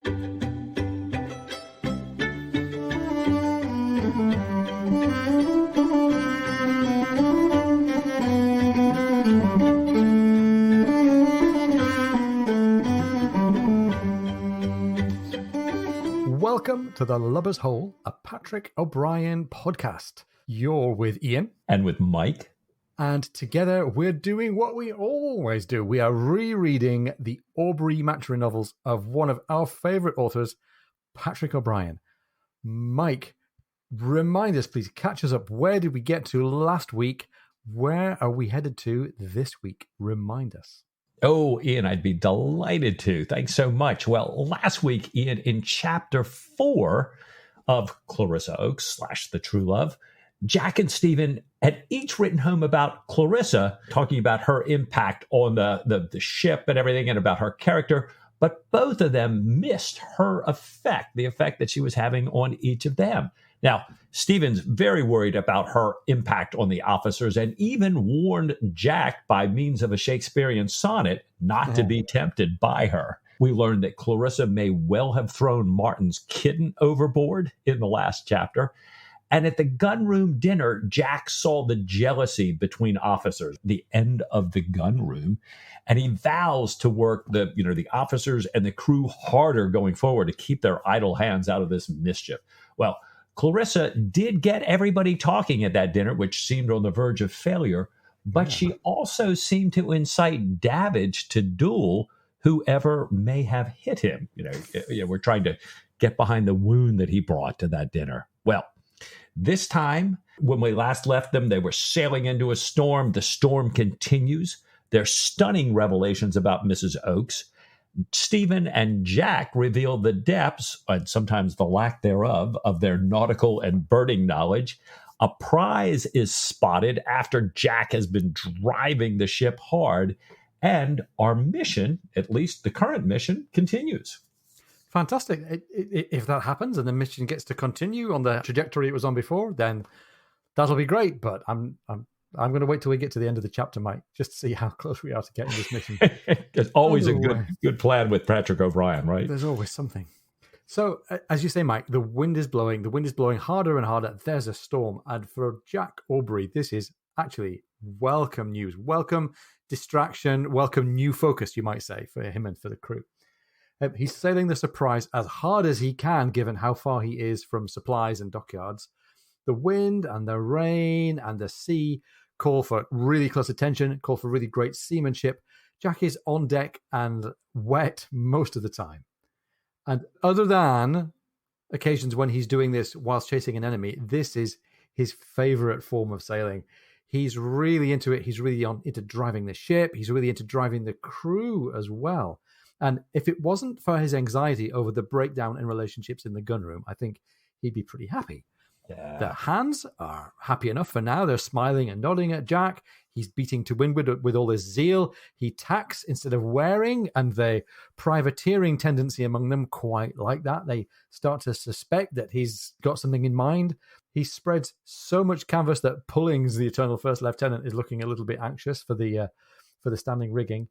Welcome to The Lubber's Hole, a Patrick O'Brien podcast. You're with Ian. And with Mike. And together we're doing what we always do. We are rereading the Aubrey Maturin novels of one of our favourite authors, Patrick O'Brien. Mike, remind us, please, catch us up. Where did we get to last week? Where are we headed to this week? Remind us. Oh, Ian, I'd be delighted to. Thanks so much. Well, last week, Ian, in chapter 4 of Clarissa Oakes / The Truelove, Jack and Stephen had each written home about Clarissa, talking about her impact on the ship and everything and about her character. But both of them missed her effect, the effect that she was having on each of them. Now, Stephen's very worried about her impact on the officers and even warned Jack by means of a Shakespearean sonnet not to be tempted by her. We learned that Clarissa may well have thrown Martin's kitten overboard in the last chapter. And at the gunroom dinner, Jack saw the jealousy between officers, the end of the gunroom, and he vows to work the officers and the crew harder going forward to keep their idle hands out of this mischief. Well, Clarissa did get everybody talking at that dinner, which seemed on the verge of failure, but she also seemed to incite Davidge to duel whoever may have hit him. We're trying to get behind the wound that he brought to that dinner. Well, this time, when we last left them, they were sailing into a storm. The storm continues. There's stunning revelations about Mrs. Oakes. Stephen and Jack reveal the depths, and sometimes the lack thereof, of their nautical and birding knowledge. A prize is spotted after Jack has been driving the ship hard, and our mission, at least the current mission, continues. Fantastic. If that happens and the mission gets to continue on the trajectory it was on before, then that'll be great. But I'm going to wait till we get to the end of the chapter, Mike, just to see how close we are to getting this mission. There's always a good plan with Patrick O'Brien, right? There's always something. So, as you say, Mike, the wind is blowing. The wind is blowing harder and harder. There's a storm. And for Jack Aubrey, this is actually welcome news. Welcome distraction. Welcome new focus, you might say, for him and for the crew. He's sailing the Surprise as hard as he can, given how far he is from supplies and dockyards. The wind and the rain and the sea call for really close attention, call for really great seamanship. Jack is on deck and wet most of the time. And other than occasions when he's doing this whilst chasing an enemy, this is his favorite form of sailing. He's really into it. He's really into driving the ship. He's really into driving the crew as well. And if it wasn't for his anxiety over the breakdown in relationships in the gunroom, I think he'd be pretty happy. Yeah. The hands are happy enough for now. They're smiling and nodding at Jack. He's beating to windward with all his zeal. He tacks instead of wearing, and the privateering tendency among them quite like that. They start to suspect that he's got something in mind. He spreads so much canvas that Pullings, the eternal first lieutenant, is looking a little bit anxious for the standing rigging.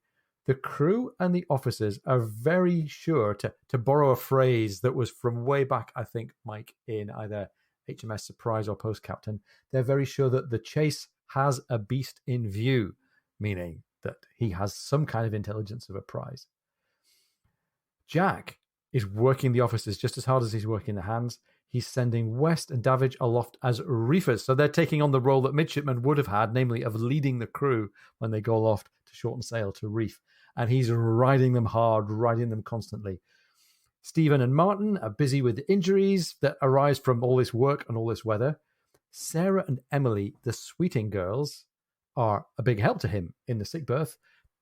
The crew and the officers are very sure to borrow a phrase that was from way back, I think, Mike, in either HMS Surprise or Post Captain. They're very sure that the chase has a beast in view, meaning that he has some kind of intelligence of a prize. Jack is working the officers just as hard as he's working the hands. He's sending West and Davidge aloft as reefers, so they're taking on the role that midshipmen would have had, namely of leading the crew when they go aloft to shorten sail to reef. And he's riding them hard, riding them constantly. Stephen and Martin are busy with injuries that arise from all this work and all this weather. Sarah and Emily, the Sweeting girls, are a big help to him in the sick berth.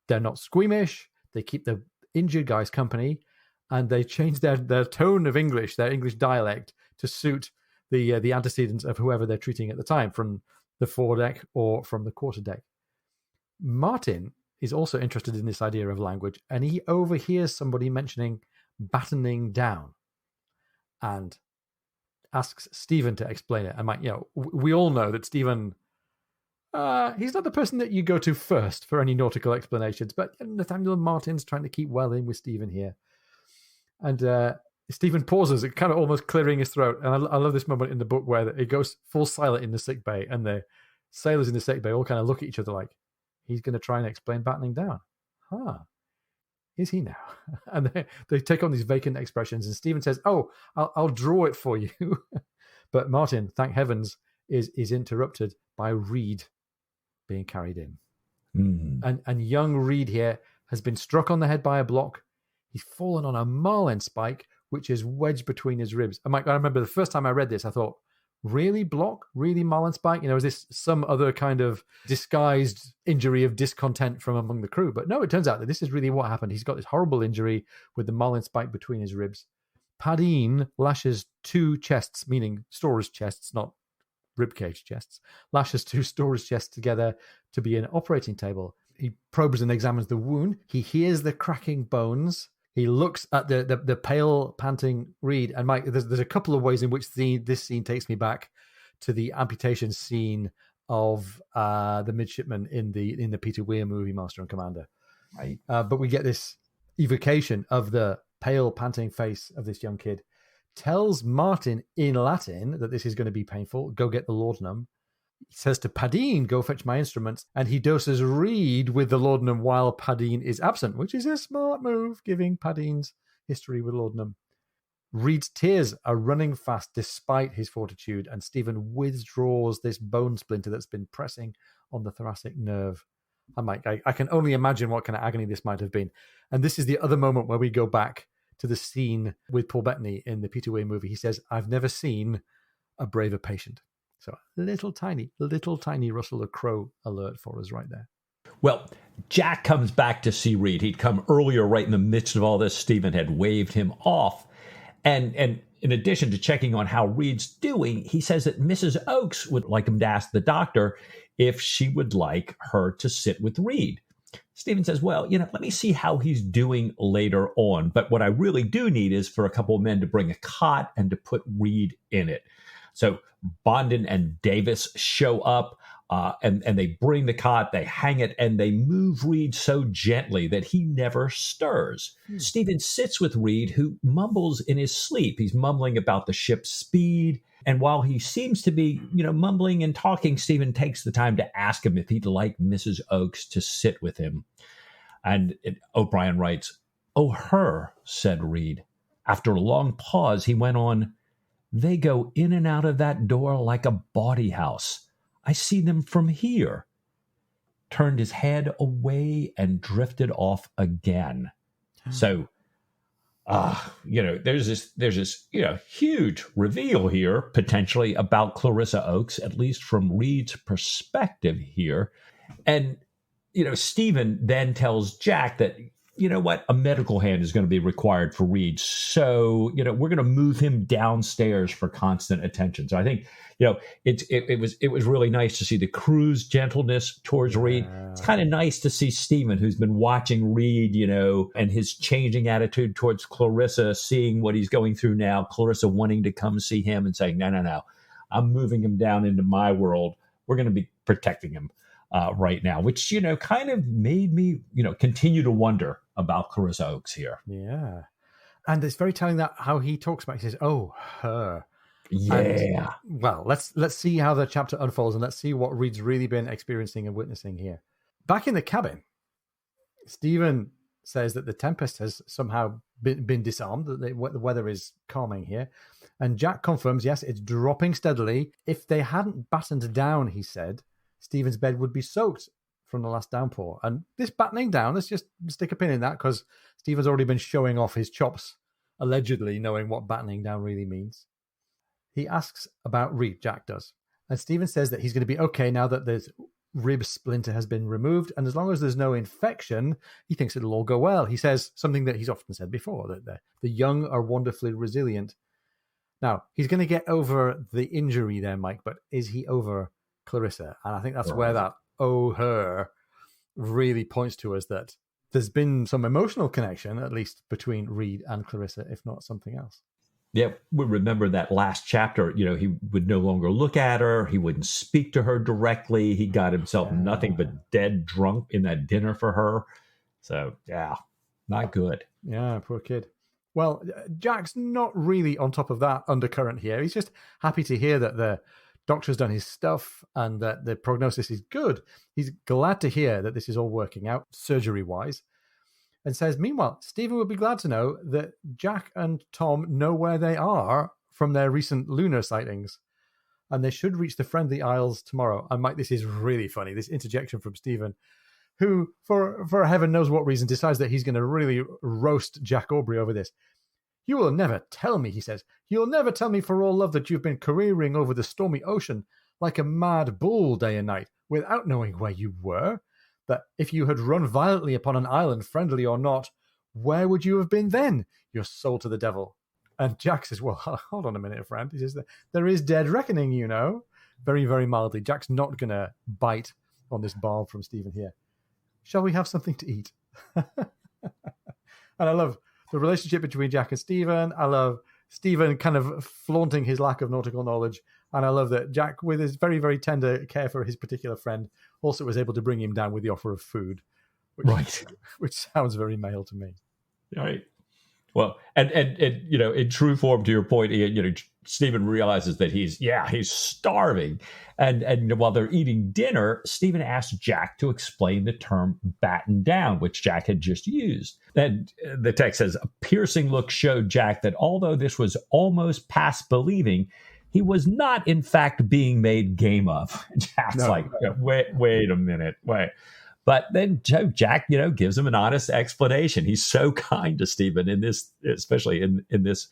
They're not squeamish. They keep the injured guys company, and they change their tone of English, their English dialect, to suit the antecedents of whoever they're treating at the time, from the foredeck or from the quarterdeck. Martin is also interested in this idea of language, and he overhears somebody mentioning battening down and asks Stephen to explain it. And Mike, we all know that Stephen, he's not the person that you go to first for any nautical explanations, but Nathaniel Martin's trying to keep well in with Stephen here. And Stephen pauses, it kind of almost clearing his throat. And I love this moment in the book where it goes full silent in the sick bay, and the sailors in the sick bay all kind of look at each other like, he's going to try and explain battening down. Huh. Is he now? And they take on these vacant expressions. And Stephen says, oh, I'll draw it for you. But Martin, thank heavens, is interrupted by Reed being carried in. And young Reed here has been struck on the head by a block. He's fallen on a marlin spike, which is wedged between his ribs. I remember the first time I read this, I thought, really block? Really marlin spike? Is this some other kind of disguised injury of discontent from among the crew? But no, it turns out that this is really what happened. He's got this horrible injury with the marlin spike between his ribs. Padine lashes 2 chests, meaning storage chests, not ribcage chests, lashes 2 storage chests together to be an operating table. He probes and examines the wound. He hears the cracking bones. He looks at the pale, panting Reed. And Mike, there's a couple of ways in which this scene takes me back to the amputation scene of the midshipman in the Peter Weir movie, Master and Commander. Right. But we get this evocation of the pale, panting face of this young kid. Tells Martin in Latin that this is going to be painful. Go get the laudanum. He says to Padine, go fetch my instruments. And he doses Reed with the laudanum while Padine is absent, which is a smart move, giving Padine's history with laudanum. Reed's tears are running fast despite his fortitude, and Stephen withdraws this bone splinter that's been pressing on the thoracic nerve. I can only imagine what kind of agony this might have been. And this is the other moment where we go back to the scene with Paul Bettany in the Peter Weir movie. He says, I've never seen a braver patient. So little tiny Russell Crowe alert for us right there. Well, Jack comes back to see Reed. He'd come earlier right in the midst of all this. Stephen had waved him off. And in addition to checking on how Reed's doing, he says that Mrs. Oakes would like him to ask the doctor if she would like her to sit with Reed. Stephen says, well, let me see how he's doing later on. But what I really do need is for a couple of men to bring a cot and to put Reed in it. So Bondon and Davis show up and they bring the cot, they hang it, and they move Reed so gently that he never stirs. Stephen sits with Reed, who mumbles in his sleep. He's mumbling about the ship's speed. And while he seems to be, mumbling and talking, Stephen takes the time to ask him if he'd like Mrs. Oakes to sit with him. And O'Brien writes, "Oh, her," said Reed. After a long pause, he went on, "They go in and out of that door like a bawdy house. I see them from here." Turned his head away and drifted off again. So, there's this huge reveal here, potentially about Clarissa Oakes, at least from Reed's perspective here. And, Stephen then tells Jack that, a medical hand is going to be required for Reed. So, we're going to move him downstairs for constant attention. So I think, it was really nice to see the crew's gentleness towards Reed. It's kind of nice to see Stephen, who's been watching Reed, and his changing attitude towards Clarissa, seeing what he's going through now, Clarissa wanting to come see him and saying, no, I'm moving him down into my world. We're going to be protecting him right now, which, kind of made me, continue to wonder about Clarissa Oakes here. Yeah. And it's very telling that how he talks about it. He says, "Oh, her." Yeah. And, well, let's see how the chapter unfolds, and let's see what Reed's really been experiencing and witnessing here. Back in the cabin, Stephen says that the tempest has somehow been disarmed, that the weather is calming here. And Jack confirms, yes, it's dropping steadily. If they hadn't battened down, he said, Stephen's bed would be soaked from the last downpour. And this battening down, let's just stick a pin in that, because Stephen's already been showing off his chops, allegedly knowing what battening down really means. He asks about Reed, Jack does. And Stephen says that he's going to be okay now that this rib splinter has been removed. And as long as there's no infection, he thinks it'll all go well. He says something that he's often said before, that the young are wonderfully resilient. Now, he's going to get over the injury there, Mike, but is he over Clarissa? And I think that's where that "oh, her" really points to us that there's been some emotional connection, at least between Reed and Clarissa, if not something else. Yeah, we remember that last chapter, he would no longer look at her. He wouldn't speak to her directly. He got himself nothing but dead drunk in that dinner for her. So, yeah, not good. Yeah, poor kid. Well, Jack's not really on top of that undercurrent here. He's just happy to hear that the doctor's done his stuff and that the prognosis is good. He's glad to hear that this is all working out surgery-wise, and says, meanwhile, Stephen would be glad to know that Jack and Tom know where they are from their recent lunar sightings, and they should reach the Friendly Isles tomorrow. And Mike, this is really funny, this interjection from Stephen, who, for heaven knows what reason, decides that he's going to really roast Jack Aubrey over this. You will never tell me, he says, you'll never tell me for all love that you've been careering over the stormy ocean like a mad bull day and night without knowing where you were, that if you had run violently upon an island, friendly or not, where would you have been then, your soul to the devil? And Jack says, well, hold on a minute, friend. He says, there is dead reckoning, you know, very, very mildly. Jack's not going to bite on this barb from Stephen here. Shall we have something to eat? And I love the relationship between Jack and Stephen. I love Stephen kind of flaunting his lack of nautical knowledge. And I love that Jack, with his very, very tender care for his particular friend, also was able to bring him down with the offer of food. Which sounds very male to me. Right. Well, and you know, in true form, to your point, Ian, you know, Stephen realizes that he's starving. And while they're eating dinner, Stephen asks Jack to explain the term batten down, which Jack had just used. And the text says, a piercing look showed Jack that although this was almost past believing, he was not, in fact, being made game of. Jack's like, wait a minute, wait. But then Jack, you know, gives him an honest explanation. He's so kind to Stephen in this, especially in this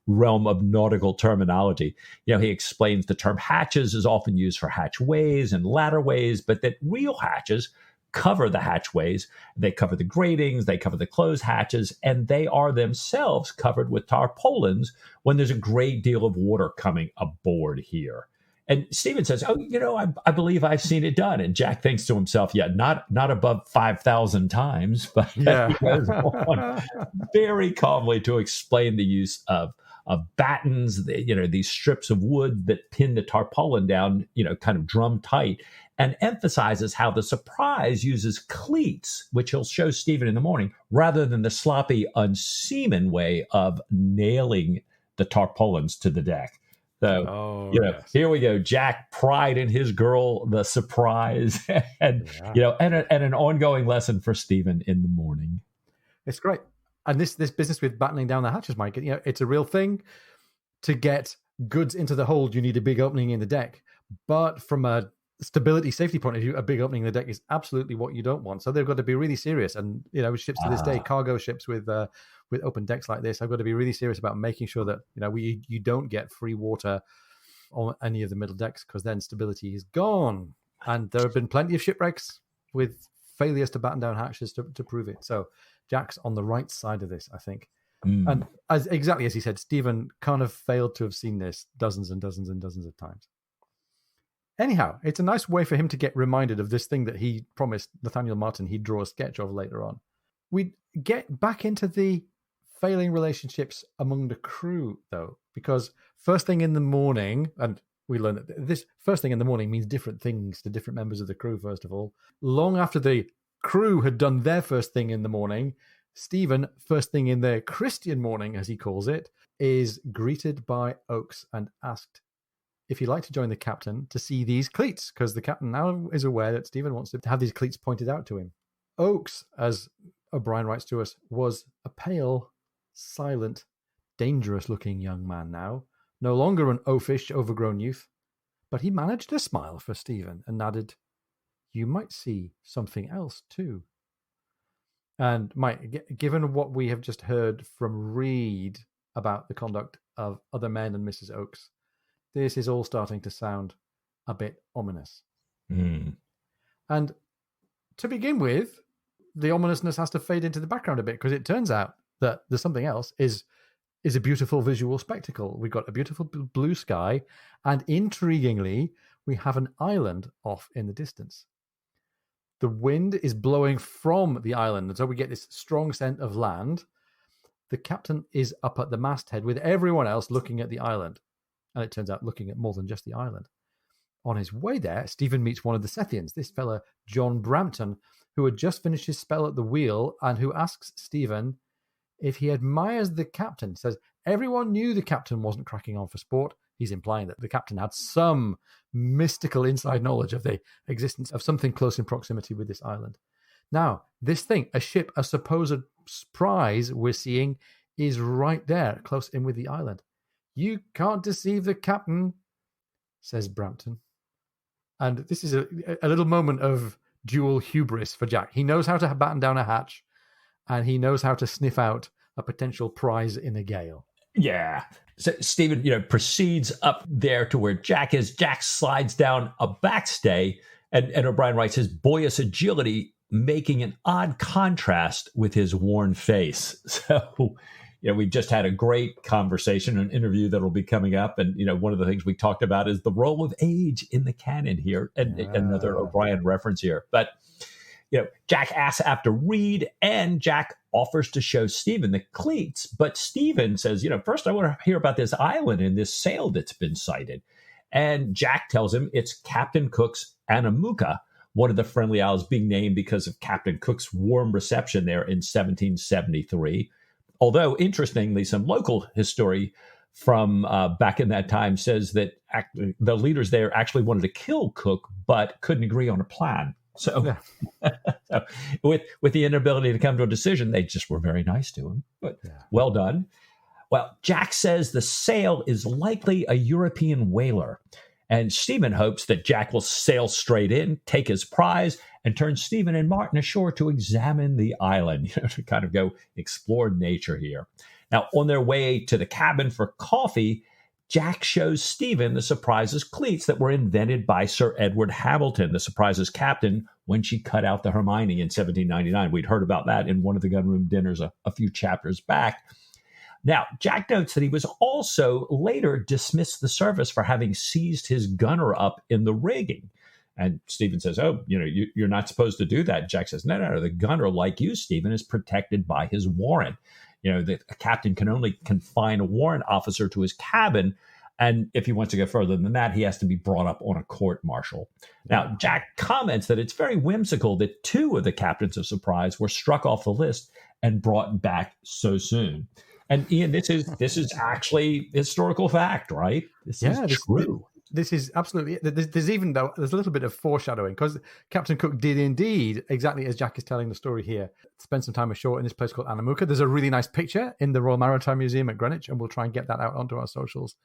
realm of nautical terminology. You know, he explains the term hatches is often used for hatchways and ladderways, but that real hatches cover the hatchways. They cover the gratings, they cover the closed hatches, and they are themselves covered with tarpaulins when there's a great deal of water coming aboard here. And Stephen says, oh, you know, I believe I've seen it done. And Jack thinks to himself, yeah, not above 5,000 times, but yeah. He goes on very calmly to explain the use of battens, you know, these strips of wood that pin the tarpaulin down, you know, kind of drum tight, and emphasizes how the Surprise uses cleats, which he'll show Stephen in the morning, rather than the sloppy, unseaman way of nailing the tarpaulins to the deck. So, Here we go. Jack pride in his girl, the Surprise, and you know, and an ongoing lesson for Stephen in the morning. It's great. And this business with battening down the hatches, Mike, you know, it's a real thing. To get goods into the hold, you need a big opening in the deck. But from a stability safety point of view, a big opening in the deck is absolutely what you don't want. So they've got to be really serious. And, you know, ships to this day, cargo ships with open decks like this, I've got to be really serious about making sure that, you know, you don't get free water on any of the middle decks, because then stability is gone. And there have been plenty of shipwrecks with failures to batten down hatches to prove it. So Jack's on the right side of this, I think. And exactly as he said, Stephen can't have failed to have seen this dozens and dozens and dozens of times. Anyhow, it's a nice way for him to get reminded of this thing that he promised Nathaniel Martin he'd draw a sketch of later on. We get back into the failing relationships among the crew, though, because first thing in the morning, and we learn that this first thing in the morning means different things to different members of the crew, first of all. Long after the crew had done their first thing in the morning, Stephen, first thing in their Christian morning, as he calls it, is greeted by Oakes and asked if he'd like to join the captain to see these cleats, because the captain now is aware that Stephen wants to have these cleats pointed out to him. Oakes, as O'Brien writes to us, was a pale, silent, dangerous-looking young man now, no longer an oafish, overgrown youth, but he managed to smile for Stephen and added, "You might see something else too." And Mike, given what we have just heard from Reed about the conduct of other men and Mrs. Oakes, this is all starting to sound a bit ominous. And to begin with, the ominousness has to fade into the background a bit, because it turns out that there's something else is a beautiful visual spectacle. We've got a beautiful blue sky, and intriguingly, we have an island off in the distance. The wind is blowing from the island, and so we get this strong scent of land. The captain is up at the masthead with everyone else looking at the island. And it turns out looking at more than just the island. On his way there, Stephen meets one of the Sethians, this fella, John Brampton, who had just finished his spell at the wheel and who asks Stephen if he admires the captain, says everyone knew the captain wasn't cracking on for sport. He's implying that the captain had some mystical inside knowledge of the existence of something close in proximity with this island. Now, this thing, a ship, a supposed prize we're seeing, is right there, close in with the island. You can't deceive the captain, says Brampton. And this is a little moment of dual hubris for Jack. He knows how to batten down a hatch, and he knows how to sniff out a potential prize in a gale. Yeah. So Stephen, proceeds up there to where Jack is. Jack slides down a backstay, and O'Brien writes his boyish agility making an odd contrast with his worn face. So, we just had a great conversation, an interview that will be coming up. And, one of the things we talked about is the role of age in the canon here, and another O'Brien reference here. But, Jack asks after Reed, and Jack offers to show Stephen the cleats. But Stephen says, first I want to hear about this island and this sail that's been sighted. And Jack tells him it's Captain Cook's Anamuka, one of the friendly isles being named because of Captain Cook's warm reception there in 1773. Although, interestingly, some local history from back in that time says that the leaders there actually wanted to kill Cook, but couldn't agree on a plan. So, so with the inability to come to a decision, they just were very nice to him. But well done. Well, Jack says the sail is likely a European whaler. And Stephen hopes that Jack will sail straight in, take his prize, and turn Stephen and Martin ashore to examine the island, to kind of go explore nature here. Now, on their way to the cabin for coffee, Jack shows Stephen the Surprise's cleats that were invented by Sir Edward Hamilton, the Surprise's captain, when she cut out the Hermione in 1799. We'd heard about that in one of the gunroom dinners a few chapters back. Now, Jack notes that he was also later dismissed the service for having seized his gunner up in the rigging. And Stephen says, you're not supposed to do that. Jack says, no, the gunner, like you, Stephen, is protected by his warrant. A captain can only confine a warrant officer to his cabin. And if he wants to go further than that, he has to be brought up on a court-martial. Now, Jack comments that it's very whimsical that 2 of the captains of Surprise were struck off the list and brought back so soon. And Ian, this is actually historical fact, right? This is true. This is absolutely. There's a little bit of foreshadowing, because Captain Cook did indeed, exactly as Jack is telling the story here, spend some time ashore in this place called Anamuka. There's a really nice picture in the Royal Maritime Museum at Greenwich, and we'll try and get that out onto our socials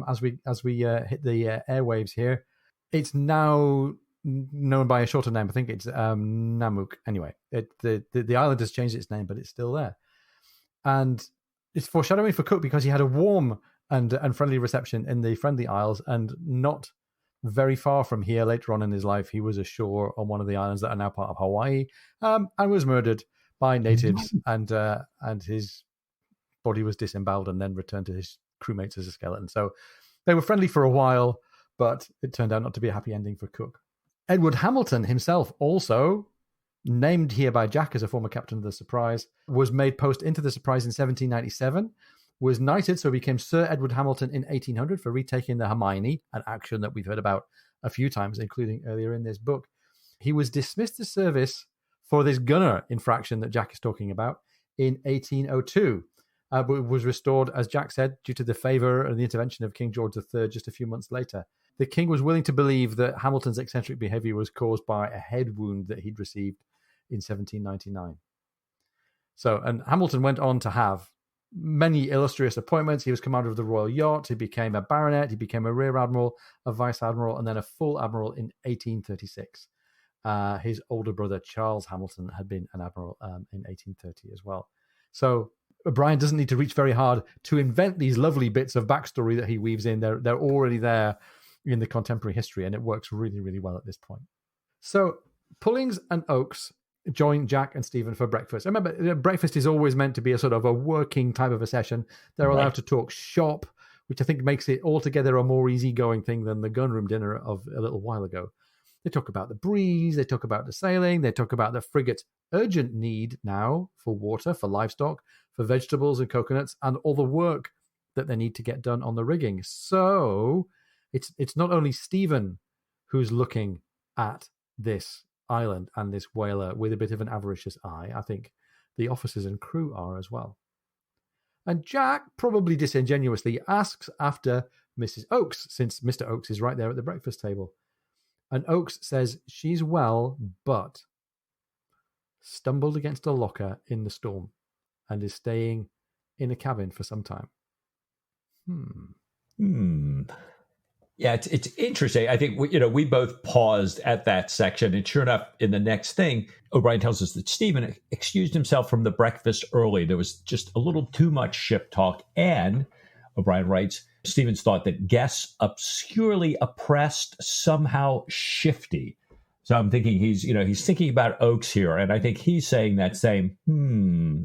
as we hit the airwaves here. It's now known by a shorter name. I think it's Namuk. Anyway, the island has changed its name, but it's still there, and it's foreshadowing for Cook because he had a warm and friendly reception in the Friendly Isles, and not very far from here later on in his life, he was ashore on one of the islands that are now part of Hawaii, and was murdered by natives, and his body was disemboweled and then returned to his crewmates as a skeleton. So they were friendly for a while, but it turned out not to be a happy ending for Cook. Edward Hamilton himself, also named here by Jack as a former captain of the Surprise, was made post into the Surprise in 1797, was knighted, so became Sir Edward Hamilton in 1800 for retaking the Hermione, an action that we've heard about a few times, including earlier in this book. He was dismissed the service for this gunner infraction that Jack is talking about in 1802, but was restored, as Jack said, due to the favour and the intervention of King George III just a few months later. The king was willing to believe that Hamilton's eccentric behaviour was caused by a head wound that he'd received in 1799. So, and Hamilton went on to have many illustrious appointments. He was commander of the Royal Yacht. He became a baronet. He became a rear admiral, a vice admiral, and then a full admiral in 1836. His older brother, Charles Hamilton, had been an admiral in 1830 as well. So Brian doesn't need to reach very hard to invent these lovely bits of backstory that he weaves in. They're already there in the contemporary history, and it works really, really well at this point. So Pullings and Oakes join Jack and Stephen for breakfast. Remember, breakfast is always meant to be a sort of a working type of a session. They're allowed to talk shop, which I think makes it altogether a more easygoing thing than the gunroom dinner of a little while ago. They talk about the breeze, they talk about the sailing, they talk about the frigate's urgent need now for water, for livestock, for vegetables and coconuts, and all the work that they need to get done on the rigging. So it's not only Stephen who's looking at this island and this whaler with a bit of an avaricious eye. I think the officers and crew are as well. And Jack, probably disingenuously, asks after Mrs. Oakes, since Mr. Oakes is right there at the breakfast table. And Oakes says she's well, but stumbled against a locker in the storm and is staying in a cabin for some time. Yeah, it's interesting. I think we both paused at that section, and sure enough, in the next thing, O'Brien tells us that Stephen excused himself from the breakfast early. There was just a little too much ship talk, and O'Brien writes, Stevens thought that guests obscurely oppressed, somehow shifty. So I'm thinking he's thinking about Oakes here, and I think he's saying that same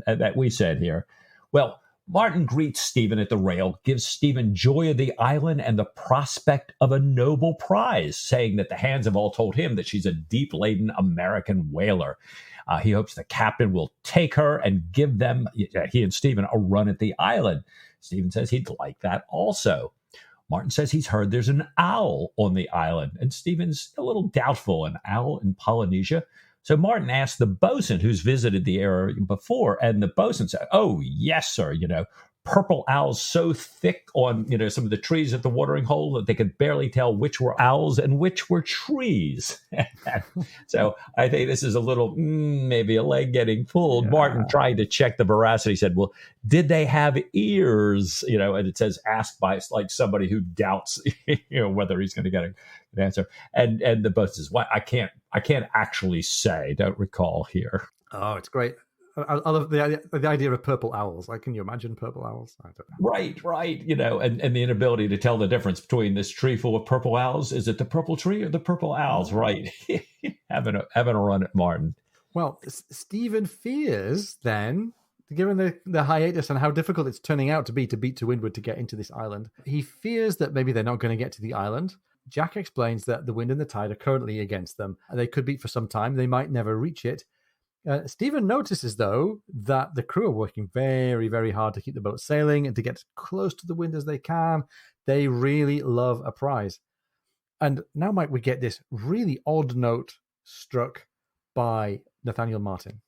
that we said here. Well, Martin greets Stephen at the rail, gives Stephen joy of the island and the prospect of a noble prize, saying that the hands have all told him that she's a deep-laden American whaler. He hopes the captain will take her and give them, he and Stephen, a run at the island. Stephen says he'd like that also. Martin says he's heard there's an owl on the island, and Stephen's a little doubtful, an owl in Polynesia. So Martin asked the bosun who's visited the area before, and the bosun said, "Oh, yes, sir, purple owls so thick on, some of the trees at the watering hole that they could barely tell which were owls and which were trees." So I think this is a little, maybe a leg getting pulled. Yeah. Martin tried to check the veracity. He said, well, did they have ears? And it says asked by like somebody who doubts, whether he's going to get an answer. And the bosun says, "What? I can't actually say. Don't recall here." Oh, it's great. I love the idea of purple owls. Like, can you imagine purple owls? I don't know. Right. And the inability to tell the difference between this tree full of purple owls. Is it the purple tree or the purple owls? Right. having a run at Martin. Well, Stephen fears then, given the hiatus and how difficult it's turning out to be to beat to windward to get into this island, he fears that maybe they're not going to get to the island. Jack explains that the wind and the tide are currently against them. They could beat for some time. They might never reach it. Stephen notices, though, that the crew are working very, very hard to keep the boat sailing and to get as close to the wind as they can. They really love a prize. And now, Mike, we get this really odd note struck by Nathaniel Martin.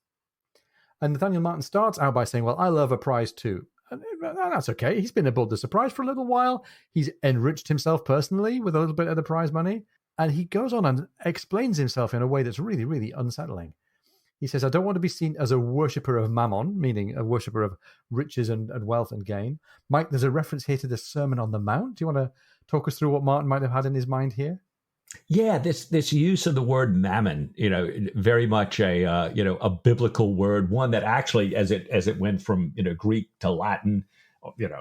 And Nathaniel Martin starts out by saying, well, I love a prize too. And that's okay. He's been aboard the Surprise for a little while. He's enriched himself personally with a little bit of the prize money. And he goes on and explains himself in a way that's really, really unsettling. He says, I don't want to be seen as a worshipper of mammon, meaning a worshipper of riches and wealth and gain. Mike, there's a reference here to the Sermon on the Mount. Do you want to talk us through what Martin might have had in his mind here? Yeah, this use of the word mammon, very much a biblical word, one that actually, as it went from Greek to Latin,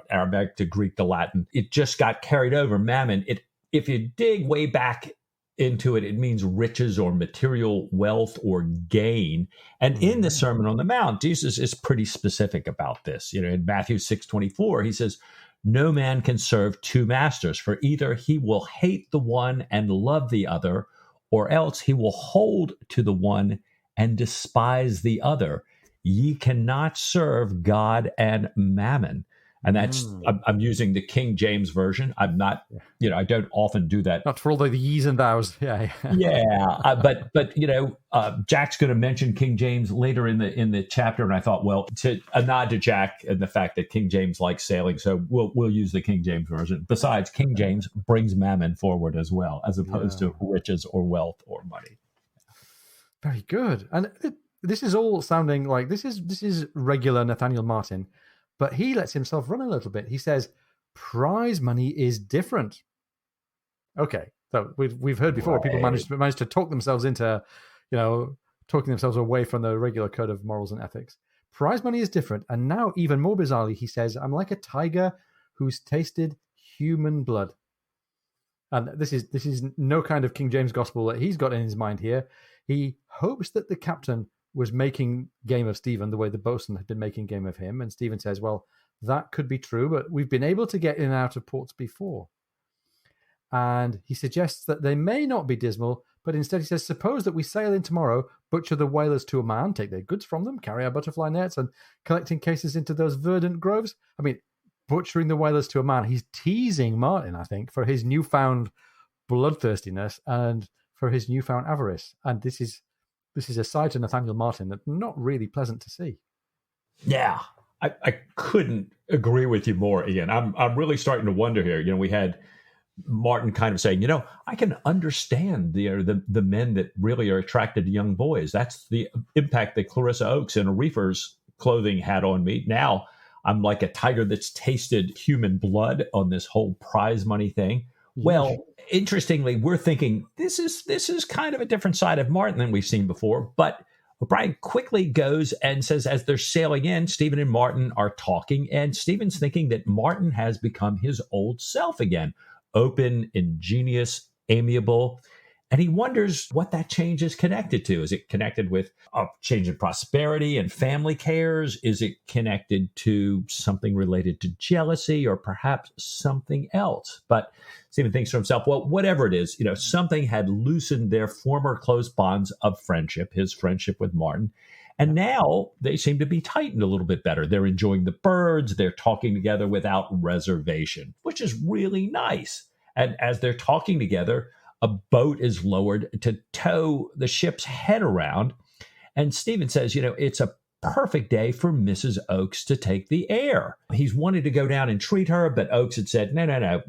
Arabic to Greek to Latin, it just got carried over. Mammon. If you dig way back into it, it means riches or material wealth or gain. And in the Sermon on the Mount, Jesus is pretty specific about this. In Matthew 6:24, he says, "No man can serve two masters, for either he will hate the one and love the other, or else he will hold to the one and despise the other. Ye cannot serve God and mammon." And that's, I'm using the King James Version. I'm not, I don't often do that. Not for all the ye's and thous. Yeah. But Jack's going to mention King James later in the chapter. And I thought, well, to a nod to Jack and the fact that King James likes sailing. So we'll use the King James Version. Besides, King James brings mammon forward as well, as opposed to riches or wealth or money. Very good. And this is all sounding like this is regular Nathaniel Martin. But he lets himself run a little bit. He says, prize money is different. Okay, so we've heard before, people manage to talk themselves into, talking themselves away from the regular code of morals and ethics. Prize money is different. And now, even more bizarrely, he says, I'm like a tiger who's tasted human blood. And this is no kind of King James gospel that he's got in his mind here. He hopes that the captain was making game of Stephen the way the bosun had been making game of him. And Stephen says, well, that could be true, but we've been able to get in and out of ports before. And he suggests that they may not be dismal, but instead he says, suppose that we sail in tomorrow, butcher the whalers to a man, take their goods from them, carry our butterfly nets, and collecting cases into those verdant groves. I mean, butchering the whalers to a man. He's teasing Martin, I think, for his newfound bloodthirstiness and for his newfound avarice. And this is a side to Nathaniel Martin that's not really pleasant to see. Yeah. I couldn't agree with you more, Ian. I'm really starting to wonder here. We had Martin kind of saying, I can understand the men that really are attracted to young boys. That's the impact that Clarissa Oakes in a reefer's clothing had on me. Now I'm like a tiger that's tasted human blood on this whole prize money thing. Well, interestingly, we're thinking this is kind of a different side of Martin than we've seen before. But O'Brien quickly goes and says, as they're sailing in, Stephen and Martin are talking, and Stephen's thinking that Martin has become his old self again, open, ingenious, amiable. And he wonders what that change is connected to. Is it connected with a change in prosperity and family cares? Is it connected to something related to jealousy or perhaps something else? But Stephen thinks to himself, well, whatever it is, something had loosened their former close bonds of friendship, his friendship with Martin. And now they seem to be tightened a little bit better. They're enjoying the birds. They're talking together without reservation, which is really nice. And as they're talking together, a boat is lowered to tow the ship's head around. And Stephen says, it's a perfect day for Mrs. Oakes to take the air. He's wanted to go down and treat her, but Oakes had said, no,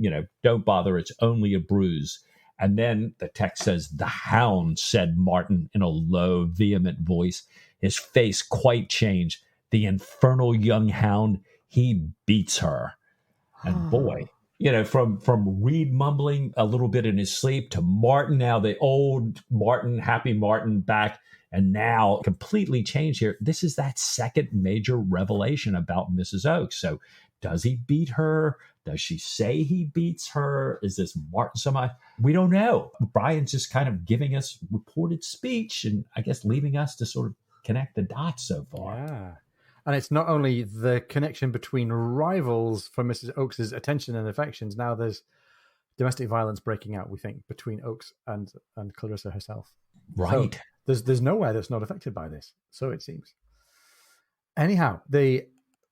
don't bother. It's only a bruise. And then the text says, the hound, said Martin in a low, vehement voice, his face quite changed. The infernal young hound, he beats her. And boy, from Reed mumbling a little bit in his sleep to Martin, now the old Martin, happy Martin back, and now completely changed here. This is that second major revelation about Mrs. Oakes. So does he beat her? Does she say he beats her? Is this Martin somehow? We don't know. Brian's just kind of giving us reported speech and I guess leaving us to sort of connect the dots so far. Yeah. And it's not only the connection between rivals for Mrs. Oakes's attention and affections. Now there's domestic violence breaking out, we think, between Oakes and Clarissa herself. Right. So there's nowhere that's not affected by this, so it seems. Anyhow, the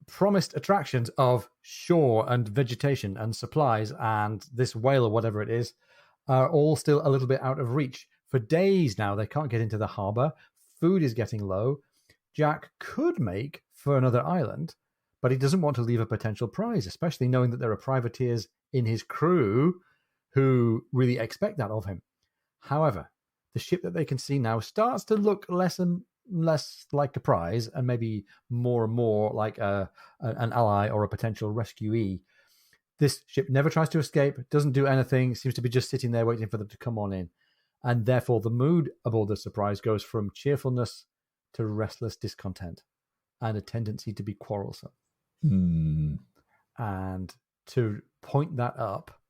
promised attractions of shore and vegetation and supplies and this whale or whatever it is are all still a little bit out of reach. For days now, they can't get into the harbour. Food is getting low. Jack could make for another island, but he doesn't want to leave a potential prize, especially knowing that there are privateers in his crew who really expect that of him. However, the ship that they can see now starts to look less and less like a prize and maybe more and more like an ally or a potential rescuee. This ship never tries to escape, doesn't do anything, seems to be just sitting there waiting for them to come on in. And therefore, the mood aboard the Surprise goes from cheerfulness to restless discontent and a tendency to be quarrelsome. And to point that up,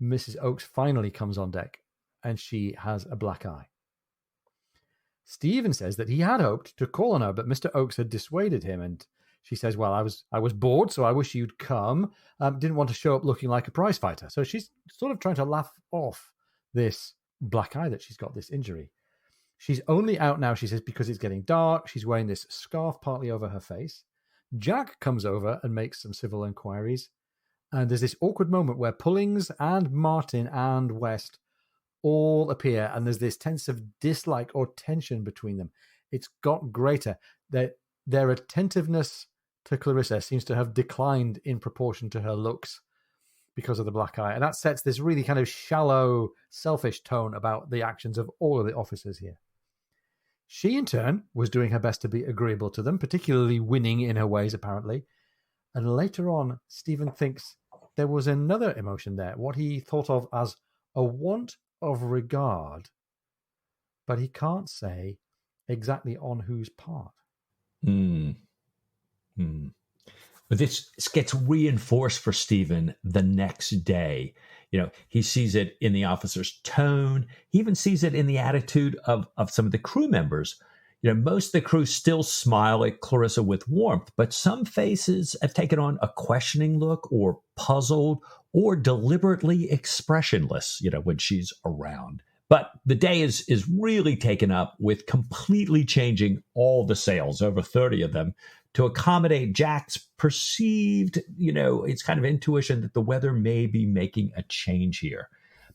Mrs. Oakes finally comes on deck and she has a black eye. Stephen says that he had hoped to call on her, but Mr. Oakes had dissuaded him, and she says, well, I was bored, so I wish you'd come. Didn't want to show up looking like a prize fighter. So she's sort of trying to laugh off this black eye that she's got, this injury. She's only out now, she says, because it's getting dark. She's wearing this scarf partly over her face. Jack comes over and makes some civil inquiries. And there's this awkward moment where Pullings and Martin and West all appear, and there's this sense of dislike or tension between them. It's got greater. Their attentiveness to Clarissa seems to have declined in proportion to her looks because of the black eye. And that sets this really kind of shallow, selfish tone about the actions of all of the officers here. She, in turn, was doing her best to be agreeable to them, particularly winning in her ways, apparently. And later on, Stephen thinks there was another emotion there, what he thought of as a want of regard, but he can't say exactly on whose part. But this gets reinforced for Stephen the next day. He sees it in the officer's tone. He even sees it in the attitude of some of the crew members. Most of the crew still smile at Clarissa with warmth, but some faces have taken on a questioning look or puzzled or deliberately expressionless, when she's around. But the day is really taken up with completely changing all the sails, over 30 of them, to accommodate Jack's perceived, it's kind of intuition that the weather may be making a change here.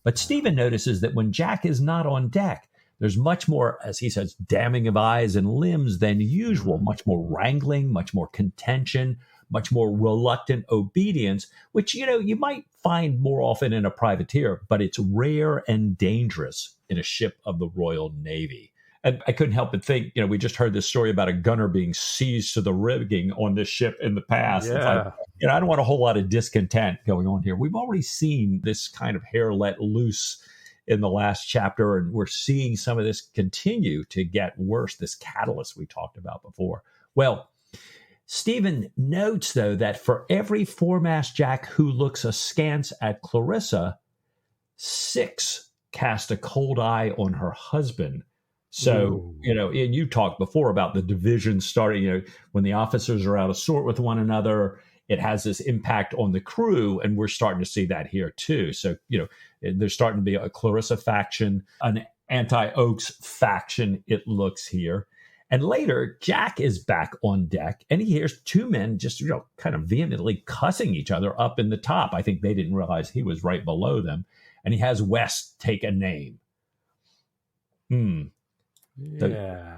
But Stephen notices that when Jack is not on deck, There's much more, as he says, damning of eyes and limbs than usual, much more wrangling, much more contention, much more reluctant obedience, which, you might find more often in a privateer, but it's rare and dangerous in a ship of the Royal Navy. And I couldn't help but think, we just heard this story about a gunner being seized to the rigging on this ship in the past. Yeah. It's like, I don't want a whole lot of discontent going on here. We've already seen this kind of hair let loose in the last chapter, and we're seeing some of this continue to get worse, this catalyst we talked about before. Well, Stephen notes, though, that for every foremast Jack who looks askance at Clarissa, 6 cast a cold eye on her husband. So, and you talked before about the division starting, when the officers are out of sort with one another, it has this impact on the crew, and we're starting to see that here too. So, there's starting to be a Clarissa faction, an anti-Oaks faction, it looks here. And later, Jack is back on deck, and he hears 2 men just, kind of vehemently cussing each other up in the top. I think they didn't realize he was right below them. And he has West take a name. Yeah.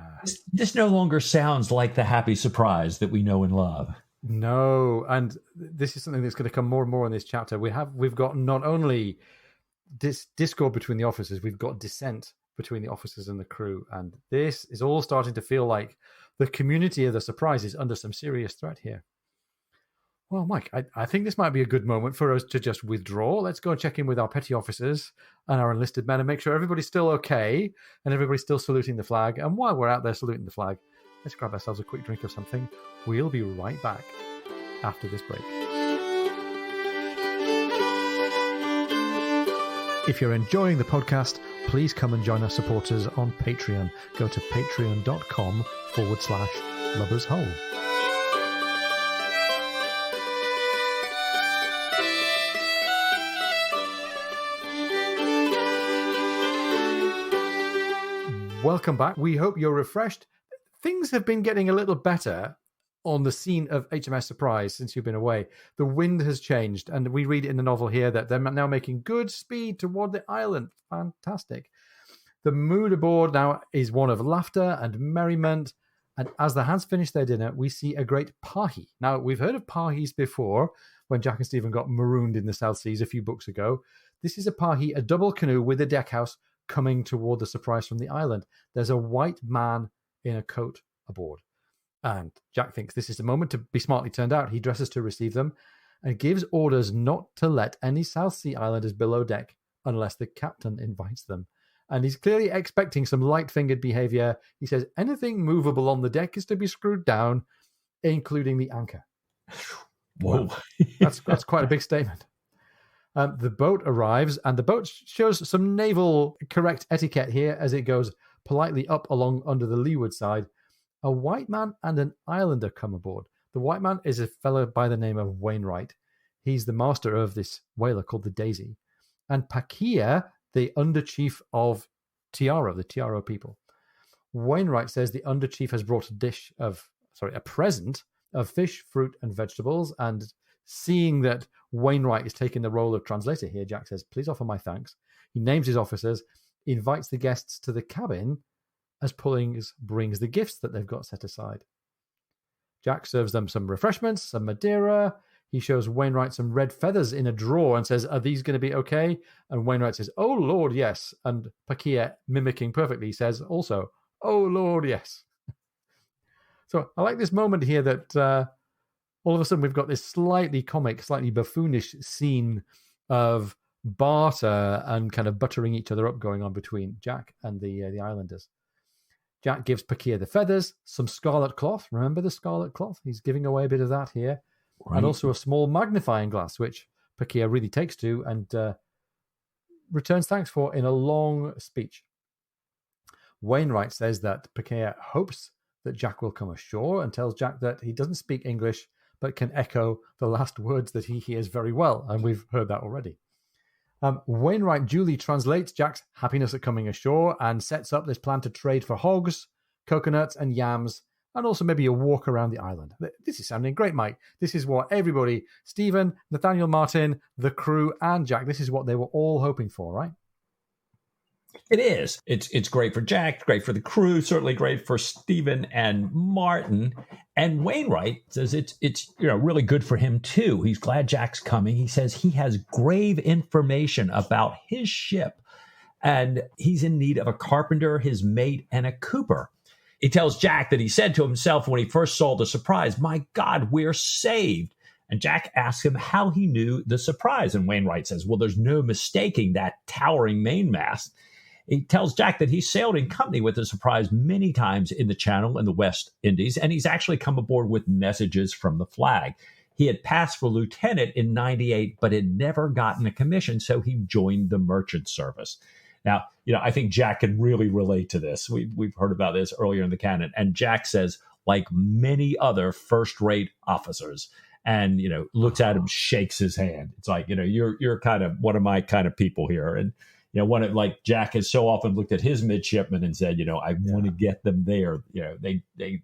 This no longer sounds like the happy surprise that we know and love. No, and this is something that's going to come more and more in this chapter. We've got not only this discord between the officers, we've got dissent between the officers and the crew, and this is all starting to feel like the community of the Surprise is under some serious threat here. Well, Mike, I think this might be a good moment for us to just withdraw. Let's go and check in with our petty officers and our enlisted men and make sure everybody's still okay and everybody's still saluting the flag. And while we're out there saluting the flag, let's grab ourselves a quick drink of something. We'll be right back after this break. If you're enjoying the podcast, please come and join our supporters on Patreon. Go to patreon.com/LoversHole. Welcome back. We hope you're refreshed. Things have been getting a little better on the scene of HMS Surprise since you've been away. The wind has changed, and we read in the novel here that they're now making good speed toward the island. Fantastic. The mood aboard now is one of laughter and merriment, and as the hands finish their dinner, we see a great pahi. Now, we've heard of pahis before when Jack and Stephen got marooned in the South Seas a few books ago. This is a pahi, a double canoe with a deckhouse coming toward the Surprise from the island. There's a white man in a coat aboard. And Jack thinks this is the moment to be smartly turned out. He dresses to receive them and gives orders not to let any South Sea Islanders below deck unless the captain invites them. And he's clearly expecting some light-fingered behavior. He says anything movable on the deck is to be screwed down, including the anchor. Whoa. Wow. That's quite a big statement. The boat arrives, and the boat shows some naval correct etiquette here as it goes politely up along under the leeward side. A white man and an islander come aboard. The white man is a fellow by the name of Wainwright. He's the master of this whaler called the Daisy. And Pakia, the under-chief of Tiaro, the Tiaro people. Wainwright says the under-chief has brought a present of fish, fruit, and vegetables, and seeing that Wainwright is taking the role of translator here, Jack says, please offer my thanks. He names his officers, invites the guests to the cabin as Pullings brings the gifts that they've got set aside. Jack serves them some refreshments, some Madeira. He shows Wainwright some red feathers in a drawer and says, are these going to be okay? And Wainwright says, oh, Lord, yes. And Pakia, mimicking perfectly, says also, oh, Lord, yes. So I like this moment here that all of a sudden we've got this slightly comic, slightly buffoonish scene of barter and kind of buttering each other up going on between Jack and the Islanders. Jack gives Pakia the feathers, some scarlet cloth. Remember the scarlet cloth? He's giving away a bit of that here. Right. And also a small magnifying glass, which Pakia really takes to and returns thanks for in a long speech. Wainwright says that Pakia hopes that Jack will come ashore and tells Jack that he doesn't speak English but can echo the last words that he hears very well. And we've heard that already. Wainwright duly translates Jack's happiness at coming ashore and sets up this plan to trade for hogs, coconuts, and yams, and also maybe a walk around the island. This is sounding great, Mike. This is what everybody, Stephen, Nathaniel Martin, the crew, and Jack, this is what they were all hoping for, right? It is. It's great for Jack, great for the crew, certainly great for Stephen and Martin. And Wainwright says it's really good for him too. He's glad Jack's coming. He says he has grave information about his ship, and he's in need of a carpenter, his mate, and a cooper. He tells Jack that he said to himself when he first saw the surprise, "My God, we're saved." And Jack asks him how he knew the surprise. And Wainwright says, well, there's no mistaking that towering mainmast. He tells Jack that he sailed in company with the surprise many times in the Channel and the West Indies, and he's actually come aboard with messages from the flag. He had passed for lieutenant in 98, but had never gotten a commission, so he joined the merchant service. Now, I think Jack can really relate to this. We've heard about this earlier in the canon, and Jack says, like many other first-rate officers, and looks at him, shakes his hand. It's like, you're kind of one of my kind of people here, and like Jack has so often looked at his midshipmen and said, I want to get them there.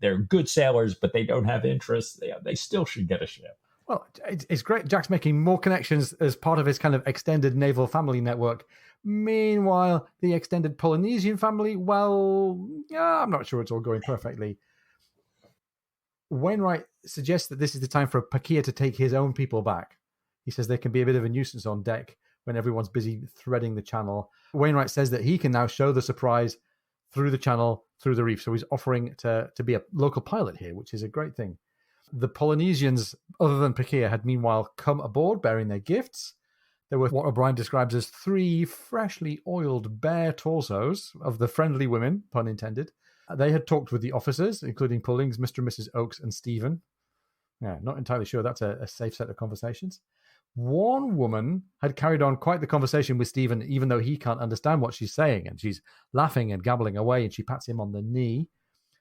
They're good sailors, but they don't have interests. They still should get a ship. Well, it's great. Jack's making more connections as part of his kind of extended naval family network. Meanwhile, the extended Polynesian family, well, I'm not sure it's all going perfectly. Wainwright suggests that this is the time for Pakia to take his own people back. He says they can be a bit of a nuisance on deck when everyone's busy threading the channel. Wainwright says that he can now show the surprise through the channel, through the reef. So he's offering to be a local pilot here, which is a great thing. The Polynesians, other than Pakia, had meanwhile come aboard bearing their gifts. There were what O'Brien describes as 3 freshly oiled bare torsos of the friendly women, pun intended. They had talked with the officers, including Pullings, Mr. and Mrs. Oakes, and Stephen. Yeah, not entirely sure that's a safe set of conversations. One woman had carried on quite the conversation with Stephen, even though he can't understand what she's saying, and she's laughing and gabbling away, and she pats him on the knee.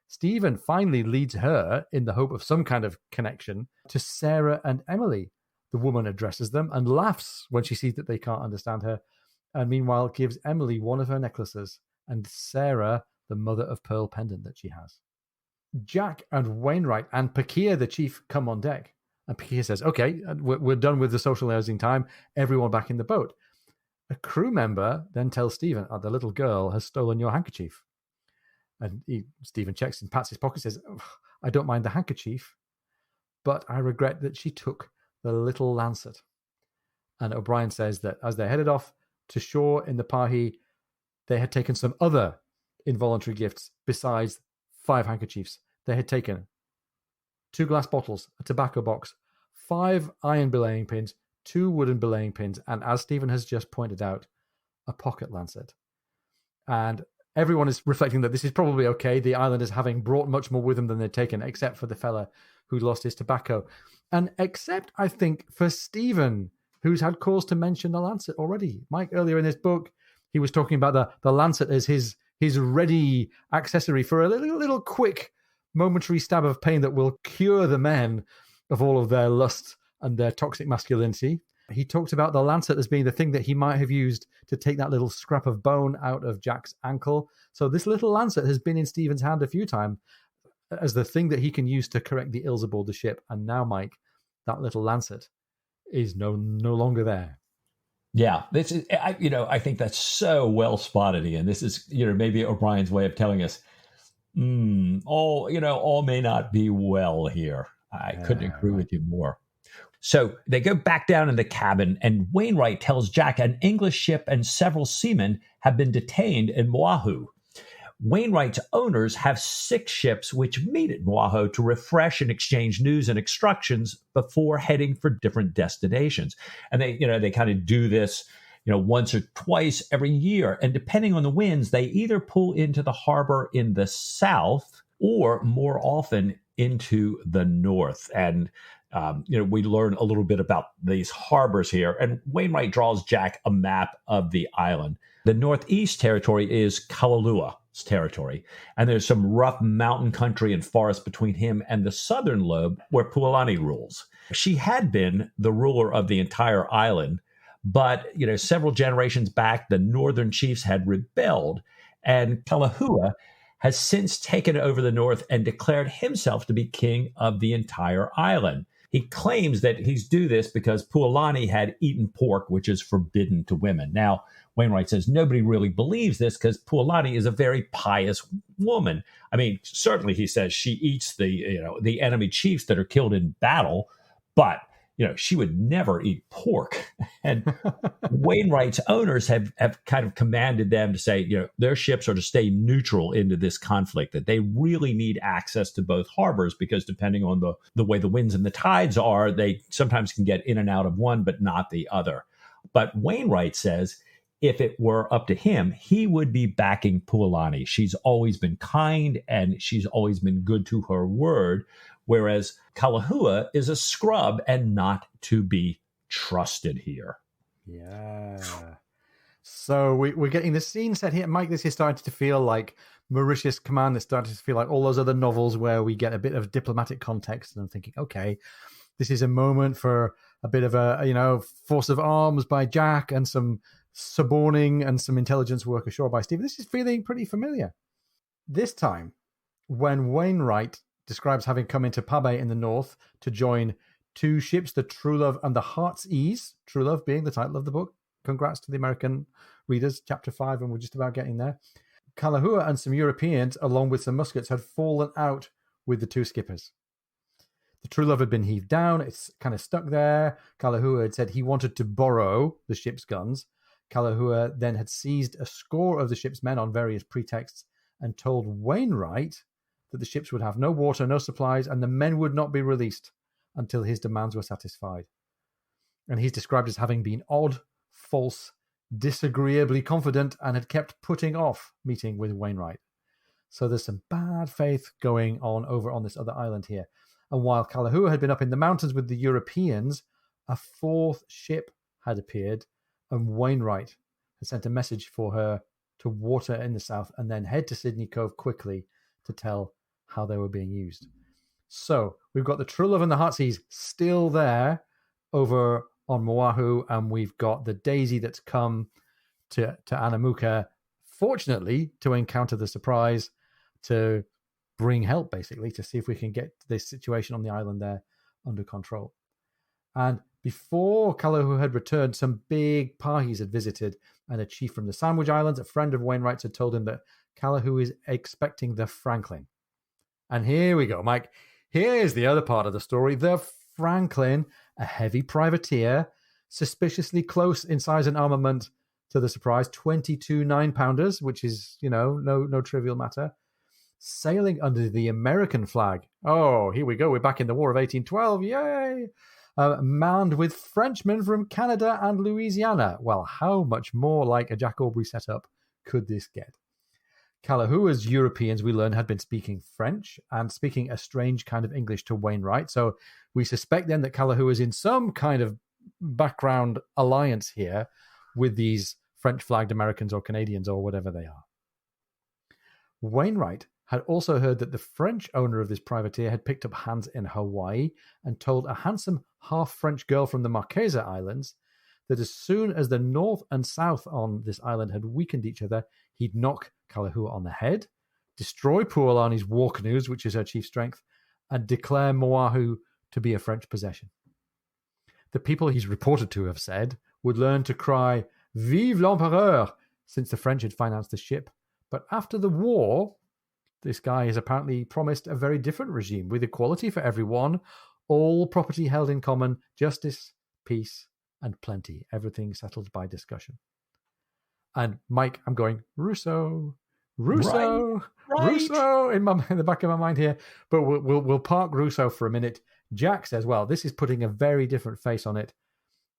Stephen finally leads her, in the hope of some kind of connection, to Sarah and Emily. The woman addresses them and laughs when she sees that they can't understand her, and meanwhile gives Emily one of her necklaces, and Sarah the mother of pearl pendant that she has. Jack and Wainwright and Pakia, the chief, come on deck. And Pakia says, okay, we're done with the socializing time. Everyone back in the boat. A crew member then tells Stephen, the little girl has stolen your handkerchief. And Stephen checks and pats his pocket and says, I don't mind the handkerchief, but I regret that she took the little lancet. And O'Brien says that as they headed off to shore in the Pahi, they had taken some other involuntary gifts besides 5 handkerchiefs. They had taken 2 glass bottles, a tobacco box, 5 iron belaying pins, 2 wooden belaying pins, and as Stephen has just pointed out, a pocket lancet. And everyone is reflecting that this is probably okay. The islanders having brought much more with them than they'd taken, except for the fella who lost his tobacco. And except, I think, for Stephen, who's had cause to mention the lancet already. Mike, earlier in this book, he was talking about the lancet as his ready accessory for a little quick momentary stab of pain that will cure the men of all of their lust and their toxic masculinity. He talked about the lancet as being the thing that he might have used to take that little scrap of bone out of Jack's ankle. So this little lancet has been in Stephen's hand a few times as the thing that he can use to correct the ills aboard the ship. And now, Mike, that little lancet is no longer there. Yeah, this is, I think that's so well spotted, Ian. This is, maybe O'Brien's way of telling us, all may not be well here. I couldn't agree with you more. So they go back down in the cabin, and Wainwright tells Jack an English ship and several seamen have been detained in Oahu. Wainwright's owners have 6 ships which meet at Oahu to refresh and exchange news and instructions before heading for different destinations. And they kind of do this, once or twice every year. And depending on the winds, they either pull into the harbor in the south or more often into the north. And we learn a little bit about these harbors here. And Wainwright draws Jack a map of the island. The northeast territory is Kalalua's territory, and there's some rough mountain country and forest between him and the southern lobe where Pualani rules. She had been the ruler of the entire island, but several generations back, the northern chiefs had rebelled, and Kalahua has since taken over the north and declared himself to be king of the entire island. he claims that he's do this because Puolani had eaten pork, which is forbidden to women. Now, Wainwright says nobody really believes this because Puolani is a very pious woman. I mean, certainly he says she eats the enemy chiefs that are killed in battle, but she would never eat pork. And Wainwright's owners have kind of commanded them to say, their ships are to stay neutral into this conflict, that they really need access to both harbors because depending on the way the winds and the tides are, they sometimes can get in and out of one, but not the other. But Wainwright says if it were up to him, he would be backing Puolani. She's always been kind and she's always been good to her word, whereas Kalahua is a scrub and not to be trusted here. Yeah. So we're getting the scene set here. Mike, this is starting to feel like Mauritius Command. It's starting to feel like all those other novels where we get a bit of diplomatic context. And I'm thinking, okay, this is a moment for a bit of a, force of arms by Jack and some suborning and some intelligence work ashore by Steve. This is feeling pretty familiar. This time, when Wainwright describes having come into Pabe in the north to join two ships, the Truelove and the Heart's Ease, Truelove being the title of the book. Congrats to the American readers, chapter 5, and we're just about getting there. Kalahua and some Europeans, along with some muskets, had fallen out with the two skippers. The Truelove had been heaved down. It's kind of stuck there. Kalahua had said he wanted to borrow the ship's guns. Kalahua then had seized a score of the ship's men on various pretexts and told Wainwright that the ships would have no water, no supplies, and the men would not be released until his demands were satisfied. And he's described as having been odd, false, disagreeably confident, and had kept putting off meeting with Wainwright. So there's some bad faith going on over on this other island here. And while Kalahua had been up in the mountains with the Europeans, a fourth ship had appeared, and Wainwright had sent a message for her to water in the south and then head to Sydney Cove quickly to tell how they were being used. So we've got the Truelove and the Heartsease still there over on Oahu, and we've got the Daisy that's come to Anamuka, fortunately, to encounter the surprise, to bring help, basically, to see if we can get this situation on the island there under control. And before Kalahua had returned, some big Pahis had visited, and a chief from the Sandwich Islands, a friend of Wainwright's, had told him that Kalahua is expecting the Franklin. And here we go, Mike. Here's the other part of the story. The Franklin, a heavy privateer, suspiciously close in size and armament to the Surprise, 22 9-pounders, which is, no trivial matter, sailing under the American flag. Oh, here we go. We're back in the War of 1812. Yay! Manned with Frenchmen from Canada and Louisiana. Well, how much more like a Jack Aubrey setup could this get? Kalahua's Europeans, we learn, had been speaking French and speaking a strange kind of English to Wainwright. So we suspect then that Kalahua is in some kind of background alliance here with these French-flagged Americans or Canadians or whatever they are. Wainwright had also heard that the French owner of this privateer had picked up hands in Hawaii and told a handsome half-French girl from the Marquesa Islands that as soon as the north and south on this island had weakened each other, he'd knock Kalahua on the head, destroy Puolani's war canoes, which is her chief strength, and declare Oahu to be a French possession. The people he's reported to have said would learn to cry, "Vive l'Empereur," since the French had financed the ship. But after the war, this guy has apparently promised a very different regime with equality for everyone, all property held in common, justice, peace, and plenty. Everything settled by discussion. And Mike, I'm going, Rousseau, right. Rousseau in the back of my mind here. But we'll park Rousseau for a minute. Jack says, well, this is putting a very different face on it.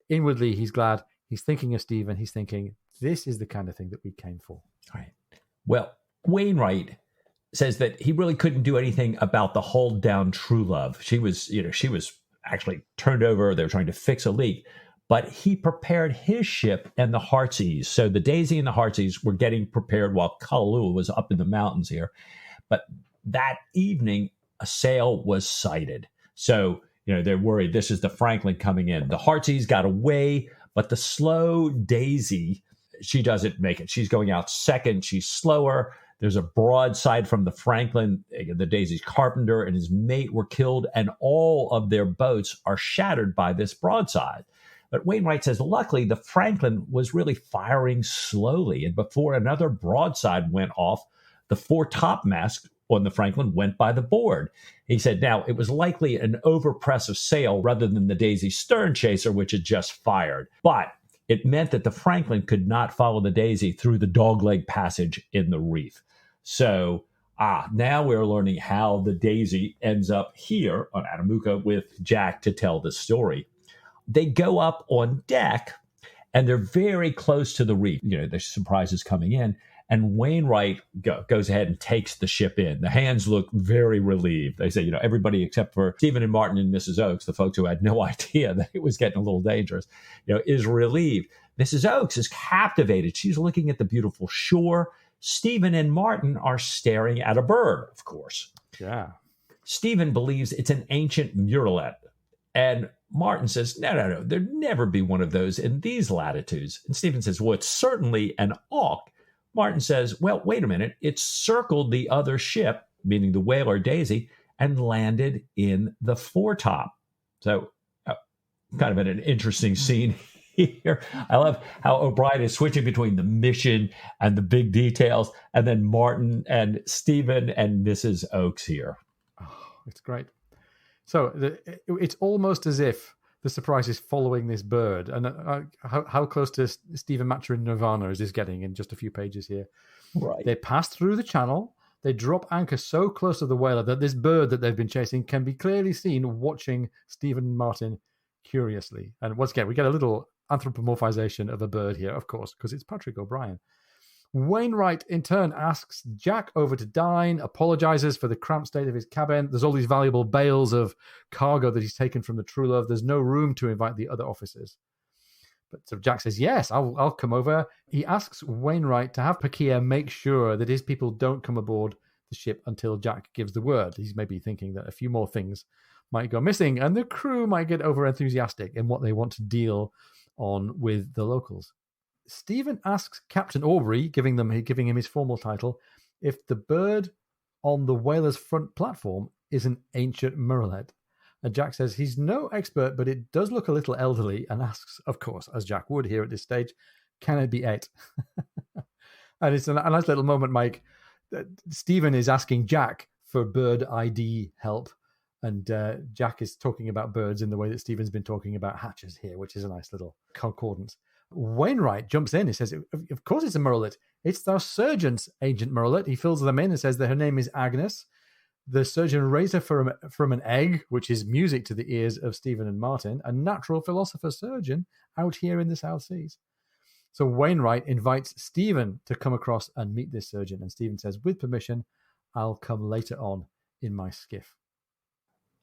Inwardly, he's glad. He's thinking of Stephen. He's thinking, this is the kind of thing that we came for. All right. Well, Wainwright says that he really couldn't do anything about the hull down Truelove. She was actually turned over. They were trying to fix a leak. But he prepared his ship and the Heartsease. So the Daisy and the Heartsease were getting prepared while Kalahua was up in the mountains here. But that evening, a sail was sighted. So, they're worried this is the Franklin coming in. The Heartsease got away, but the slow Daisy, she doesn't make it. She's going out second. She's slower. There's a broadside from the Franklin. The Daisy's carpenter and his mate were killed, and all of their boats are shattered by this broadside. But Wainwright says, luckily, the Franklin was really firing slowly, and before another broadside went off, the foretopmast on the Franklin went by the board. He said, now, it was likely an overpress of sail rather than the Daisy's stern chaser, which had just fired. But it meant that the Franklin could not follow the Daisy through the dogleg passage in the reef. So, now we're learning how the Daisy ends up here on Atamuka with Jack to tell the story. They go up on deck, and they're very close to the reef. The surprise is coming in, and Wainwright goes ahead and takes the ship in. The hands look very relieved. They say, everybody except for Stephen and Martin and Mrs. Oakes, the folks who had no idea that it was getting a little dangerous, is relieved. Mrs. Oakes is captivated. She's looking at the beautiful shore. Stephen and Martin are staring at a bird, of course. Yeah. Stephen believes it's an ancient murrelet. And Martin says, no, there'd never be one of those in these latitudes. And Stephen says, well, it's certainly an auk. Martin says, well, wait a minute. It circled the other ship, meaning the whaler Daisy, and landed in the foretop. So kind of an interesting scene here. I love how O'Brien is switching between the mission and the big details, and then Martin and Stephen and Mrs. Oakes here. Oh, it's great. So it's almost as if the surprise is following this bird. And how close to Stephen Matcher in Nirvana is this getting in just a few pages here? Right. They pass through the channel. They drop anchor so close to the whaler that this bird that they've been chasing can be clearly seen watching Stephen and Martin curiously. And once again, we get a little anthropomorphization of a bird here, of course, because it's Patrick O'Brien. Wainwright, in turn, asks Jack over to dine, apologizes for the cramped state of his cabin. There's all these valuable bales of cargo that he's taken from the Truelove. There's no room to invite the other officers. But so Jack says, yes, I'll come over. He asks Wainwright to have Pakia make sure that his people don't come aboard the ship until Jack gives the word. He's maybe thinking that a few more things might go missing and the crew might get over-enthusiastic in what they want to deal on with the locals. Stephen asks Captain Aubrey, giving him his formal title, if the bird on the whaler's front platform is an ancient murrelet. And Jack says he's no expert, but it does look a little elderly, and asks, of course, as Jack would here at this stage, can it be ate? And it's a nice little moment, Mike. Stephen is asking Jack for bird ID help, and Jack is talking about birds in the way that Stephen's been talking about hatches here, which is a nice little concordance. Wainwright jumps in. He says, of course it's a murrelet. It's our surgeon's ancient murrelet. He fills them in and says that her name is Agnes. The surgeon raised her from an egg, which is music to the ears of Stephen and Martin, a natural philosopher surgeon out here in the South Seas. So Wainwright invites Stephen to come across and meet this surgeon. And Stephen says, with permission, I'll come later on in my skiff.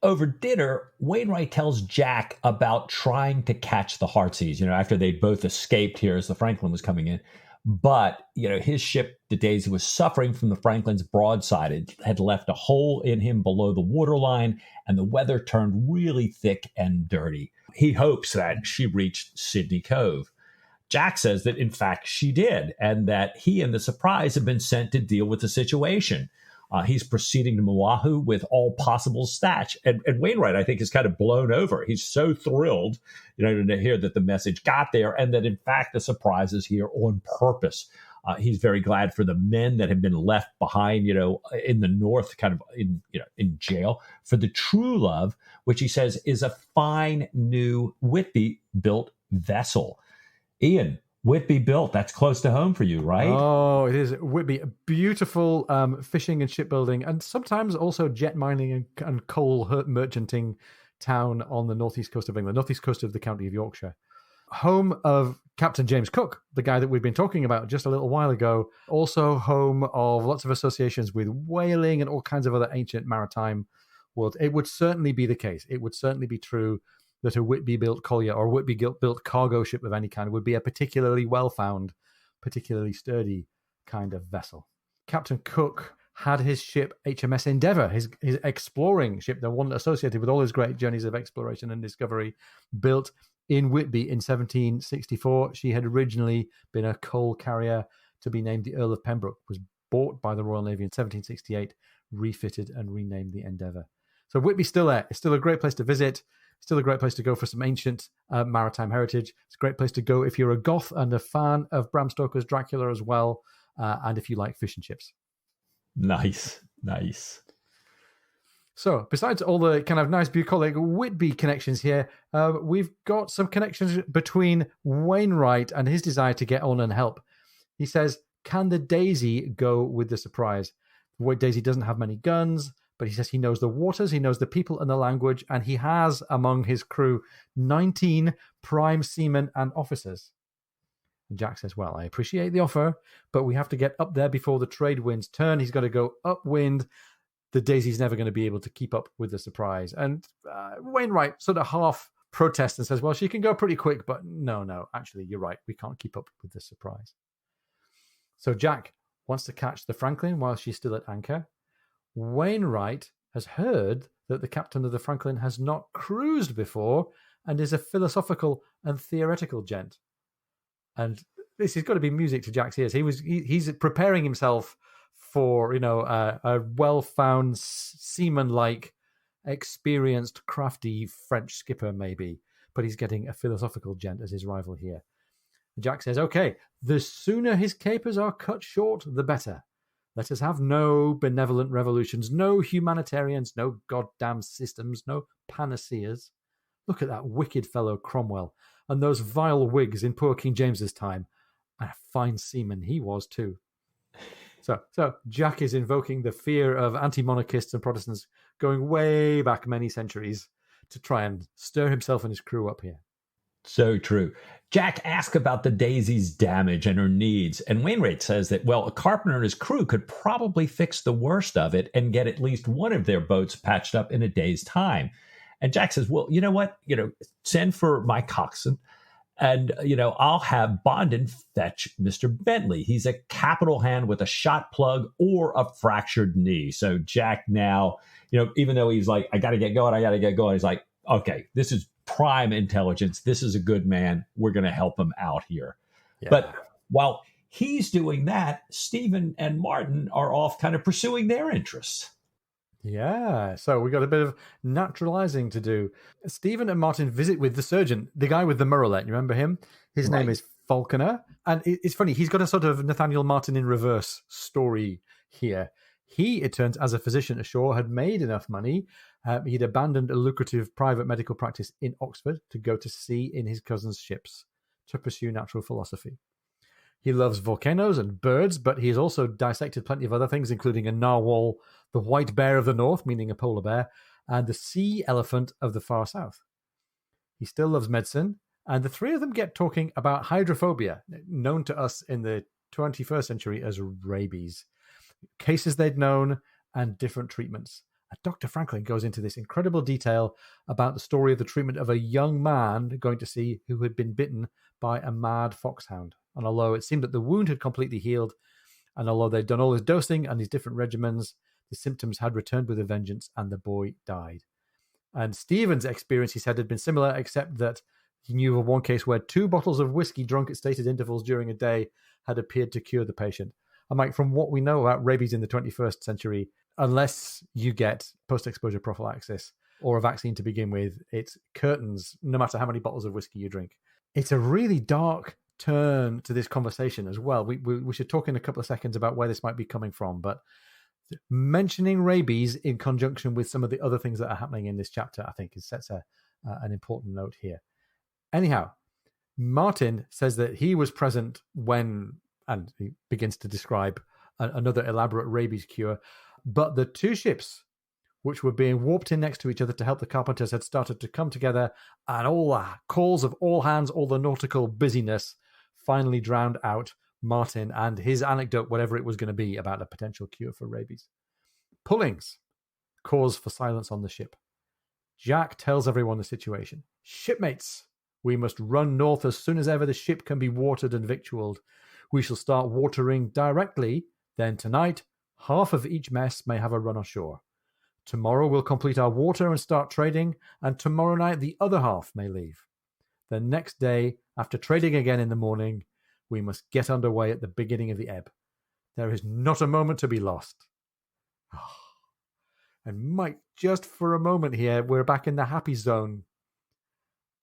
Over dinner, Wainwright tells Jack about trying to catch the Heartsease, after they both escaped here as the Franklin was coming in. But, his ship, the Daisy, was suffering from the Franklin's broadside. It had left a hole in him below the waterline, and the weather turned really thick and dirty. He hopes that she reached Sydney Cove. Jack says that, in fact, she did, and that he and the Surprise have been sent to deal with the situation. He's proceeding to Oahu with all possible stats. And Wainwright, I think, is kind of blown over. He's so thrilled, to hear that the message got there and that, in fact, the Surprise is here on purpose. He's very glad for the men that have been left behind, in the north, kind of in jail, for the Truelove, which he says is a fine new Whitby-built vessel. Ian, Whitby built, that's close to home for you, right? Oh, it is. Whitby, a beautiful fishing and shipbuilding, and sometimes also jet mining and coal merchanting town on the northeast coast of England, northeast coast of the county of Yorkshire. Home of Captain James Cook, the guy that we've been talking about just a little while ago. Also home of lots of associations with whaling and all kinds of other ancient maritime worlds. It would certainly be the case. It would certainly be true that a Whitby-built collier or Whitby-built cargo ship of any kind would be a particularly well-found, particularly sturdy kind of vessel. Captain Cook had his ship HMS Endeavour, his exploring ship, the one associated with all his great journeys of exploration and discovery, built in Whitby in 1764. She had originally been a coal carrier to be named the Earl of Pembroke, was bought by the Royal Navy in 1768, refitted and renamed the Endeavour. So Whitby's still there. It's still a great place to visit. Still a great place to go for some ancient maritime heritage. It's a great place to go if you're a goth and a fan of Bram Stoker's Dracula as well, and if you like fish and chips. Nice. So, besides all the kind of nice bucolic Whitby connections here, we've got some connections between Wainwright and his desire to get on and help. He says, can the Daisy go with the surprise? Daisy doesn't have many guns, but he says he knows the waters, he knows the people and the language, and he has among his crew 19 prime seamen and officers. And Jack says, well, I appreciate the offer, but we have to get up there before the trade winds turn. He's got to go upwind. The Daisy's never going to be able to keep up with the surprise. And Wainwright sort of half protests and says, well, she can go pretty quick, but no, actually, you're right. We can't keep up with the surprise. So Jack wants to catch the Franklin while she's still at anchor. Wainwright has heard that the captain of the Franklin has not cruised before and is a philosophical and theoretical gent. And this has got to be music to Jack's ears. He's preparing himself for, a well-found seaman-like, experienced, crafty French skipper maybe, but he's getting a philosophical gent as his rival here. Jack says, okay, the sooner his capers are cut short, the better. Let us have no benevolent revolutions, no humanitarians, no goddamn systems, no panaceas. Look at that wicked fellow Cromwell and those vile Whigs in poor King James's time. And a fine seaman he was too. So Jack is invoking the fear of anti-monarchists and Protestants going way back many centuries to try and stir himself and his crew up here. So true. Jack asks about the Daisy's damage and her needs, and Wainwright says that, well, a carpenter and his crew could probably fix the worst of it and get at least one of their boats patched up in a day's time. And Jack says, well, you know what? Send for my coxswain, and, I'll have Bondin fetch Mr. Bentley. He's a capital hand with a shot plug or a fractured knee. So Jack now, even though he's like, I got to get going, he's like, okay, this is prime intelligence. This is a good man. We're going to help him out here. Yeah. But while he's doing that, Stephen and Martin are off kind of pursuing their interests. Yeah, so we got a bit of naturalizing to do. Stephen and Martin visit with the surgeon, the guy with the murrelet. You remember him? His name is Falconer. And it's funny, he's got a sort of Nathaniel Martin in reverse story here. He, it turns, as a physician ashore, had made enough money. He'd abandoned a lucrative private medical practice in Oxford to go to sea in his cousin's ships to pursue natural philosophy. He loves volcanoes and birds, but he has also dissected plenty of other things, including a narwhal, the white bear of the north, meaning a polar bear, and the sea elephant of the far south. He still loves medicine, and the three of them get talking about hydrophobia, known to us in the 21st century as rabies, cases they'd known, and different treatments. And Dr. Franklin goes into this incredible detail about the story of the treatment of a young man going to sea who had been bitten by a mad foxhound. And although it seemed that the wound had completely healed, and although they'd done all his dosing and his different regimens, the symptoms had returned with a vengeance and the boy died. And Stephen's experience, he said, had been similar, except that he knew of one case where 2 bottles of whiskey drunk at stated intervals during a day had appeared to cure the patient. And Mike, from what we know about rabies in the 21st century, unless you get post-exposure prophylaxis or a vaccine to begin with, it's curtains, no matter how many bottles of whiskey you drink. It's a really dark turn to this conversation as well. We should talk in a couple of seconds about where this might be coming from, but mentioning rabies in conjunction with some of the other things that are happening in this chapter, I think, sets an important note here. Anyhow, Martin says that he was present when, and he begins to describe another elaborate rabies cure, but the 2 ships which were being warped in next to each other to help the carpenters had started to come together, and all the calls of all hands, all the nautical busyness finally drowned out Martin and his anecdote, whatever it was going to be, about a potential cure for rabies. Pullings, cause for silence on the ship. Jack tells everyone the situation. Shipmates, we must run north as soon as ever the ship can be watered and victualled. We shall start watering directly, then tonight, half of each mess may have a run ashore. Tomorrow we'll complete our water and start trading, and tomorrow night the other half may leave. The next day, after trading again in the morning, we must get underway at the beginning of the ebb. There is not a moment to be lost. And Mike, just for a moment here, we're back in the happy zone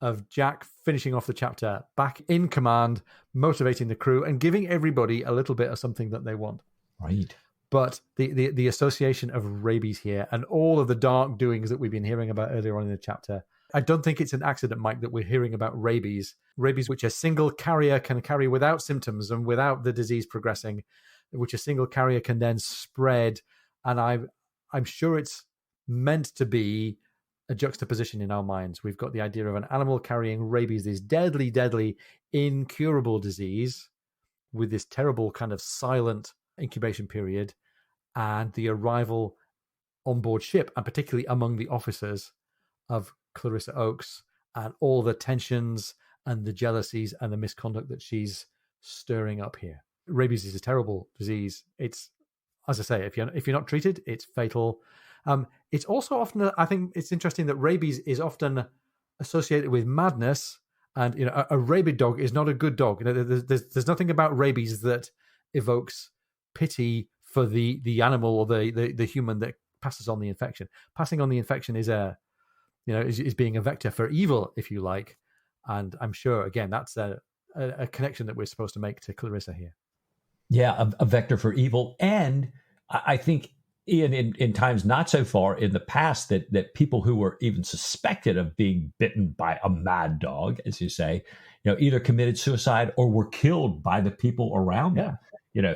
of Jack finishing off the chapter, back in command, motivating the crew, and giving everybody a little bit of something that they want. Right. But the association of rabies here and all of the dark doings that we've been hearing about earlier on in the chapter, I don't think it's an accident, Mike, that we're hearing about rabies, which a single carrier can carry without symptoms and without the disease progressing, which a single carrier can then spread. And I'm sure it's meant to be a juxtaposition in our minds. We've got the idea of an animal carrying rabies, this deadly, deadly, incurable disease with this terrible kind of silent incubation period, and the arrival on board ship, and particularly among the officers of Clarissa Oakes, and all the tensions and the jealousies and the misconduct that she's stirring up here. Rabies is a terrible disease. It's, as I say, if you're not treated, it's fatal. It's also often, I think it's interesting that rabies is often associated with madness, and a rabid dog is not a good dog. There's nothing about rabies that evokes pity for the animal or the human that passes on the infection. Passing on the infection is is being a vector for evil, if you like. And I'm sure, again, that's a connection that we're supposed to make to Clarissa here. Yeah, a vector for evil. And I think, Ian, in times not so far in the past, that people who were even suspected of being bitten by a mad dog, as you say, either committed suicide or were killed by the people around them.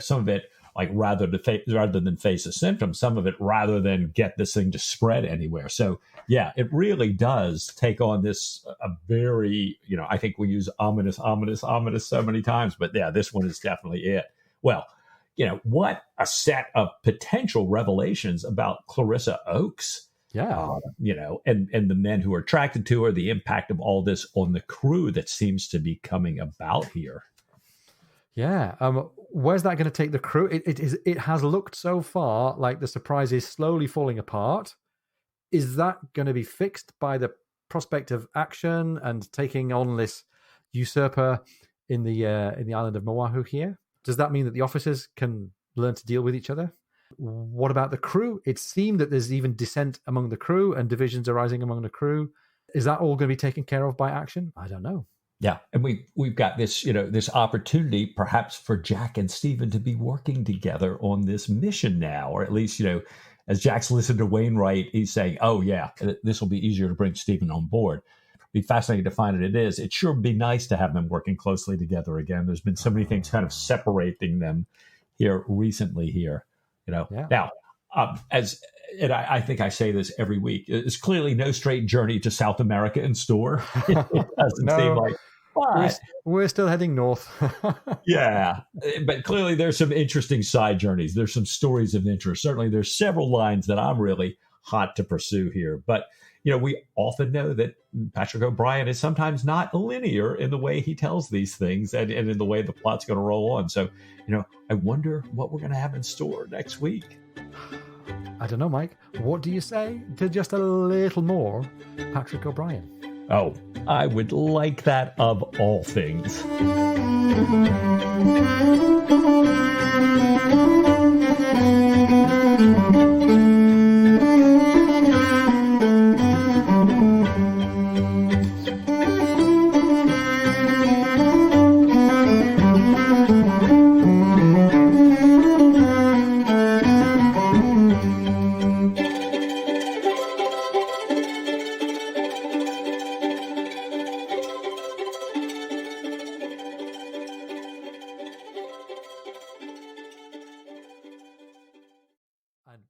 Some of it, like rather than face a symptom, some of it rather than get this thing to spread anywhere. So yeah, it really does take on this a very, I think we use ominous so many times, but yeah, this one is definitely it. Well, what a set of potential revelations about Clarissa Oakes. Yeah. And the men who are attracted to her, the impact of all this on the crew that seems to be coming about here. Yeah. Where's that going to take the crew? It has looked so far like the surprise is slowly falling apart. Is that going to be fixed by the prospect of action and taking on this usurper in the island of Oahu here? Does that mean that the officers can learn to deal with each other? What about the crew? It seemed that there's even dissent among the crew and divisions arising among the crew. Is that all going to be taken care of by action? I don't know. Yeah, and we've got this, this opportunity perhaps for Jack and Stephen to be working together on this mission now, or at least, as Jack's listened to Wainwright, he's saying, oh yeah, this will be easier to bring Stephen on board. Be fascinating to find it is. It sure would be nice to have them working closely together again. There's been so many things kind of separating them here recently here, Yeah. Now, and I think I say this every week, it's clearly no straight journey to South America in store. It doesn't seem like. But we're still heading north. Yeah, but clearly there's some interesting side journeys. There's some stories of interest. Certainly there's several lines that I'm really hot to pursue here. But, we often know that Patrick O'Brian is sometimes not linear in the way he tells these things and in the way the plot's going to roll on. So, I wonder what we're going to have in store next week. I don't know, Mike. What do you say to just a little more Patrick O'Brian? Oh, I would like that of all things.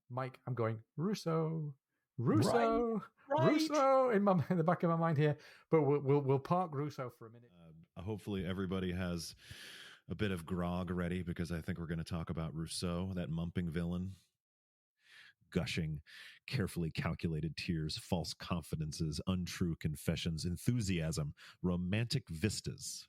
Mike, I'm going Russo in the back of my mind here, but we'll park Russo for a minute. Hopefully everybody has a bit of grog ready, because I think we're going to talk about Rousseau, that mumping villain. Gushing, carefully calculated tears, false confidences, untrue confessions, enthusiasm, romantic vistas.